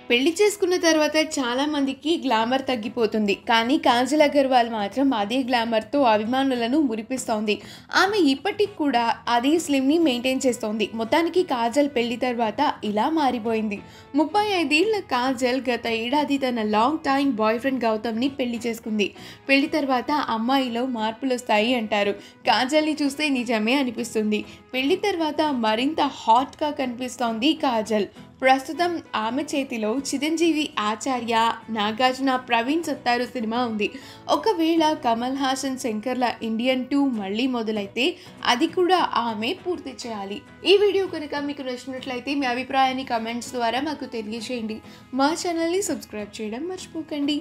పెళ్లి చేసుకున్న తర్వాత చాలా మందికి గ్లామర్ తగ్గిపోతుంది. కానీ కాజల్ అగర్వాల్ మాత్రం అదే గ్లామర్‌తో అభిమానులను మురిపిస్తోంది. ఆమె ఇప్పటికి కూడా అదే స్లిమ్‌ని మెయింటైన్ చేస్తోంది. మొత్తానికి కాజల్ పెళ్లి తర్వాత ఇలా మారిపోయింది. 35 ఏళ్ల కాజల్ గత ఏడాది తన లాంగ్ టైమ్ బాయ్ ఫ్రెండ్ గౌతమ్‌ని పెళ్లి చేసుకుంది. పెళ్లి తర్వాత అమ్మాయిలో మార్పులొస్తాయి అంటారు. కాజల్‌ని చూస్తే నిజమే అనిపిస్తుంది. పెళ్లి తర్వాత మరింత హాట్‌గా కనిపిస్తోంది కాజల్. ప్రస్తుతం ఆమె చేతిలో చిరంజీవి ఆచార్య, నాగార్జున, ప్రవీణ్ సత్తారు సినిమా ఉంది. ఒకవేళ కమల్ హాసన్ శంకర్ల ఇండియన్ 2 మళ్ళీ మొదలైతే అది కూడా ఆమె పూర్తి చేయాలి. ఈ వీడియో కనుక మీకు నచ్చినట్లయితే మీ అభిప్రాయాన్ని కమెంట్స్ ద్వారా మాకు తెలియజేయండి. మా ఛానల్ని సబ్స్క్రైబ్ చేయడం మర్చిపోకండి.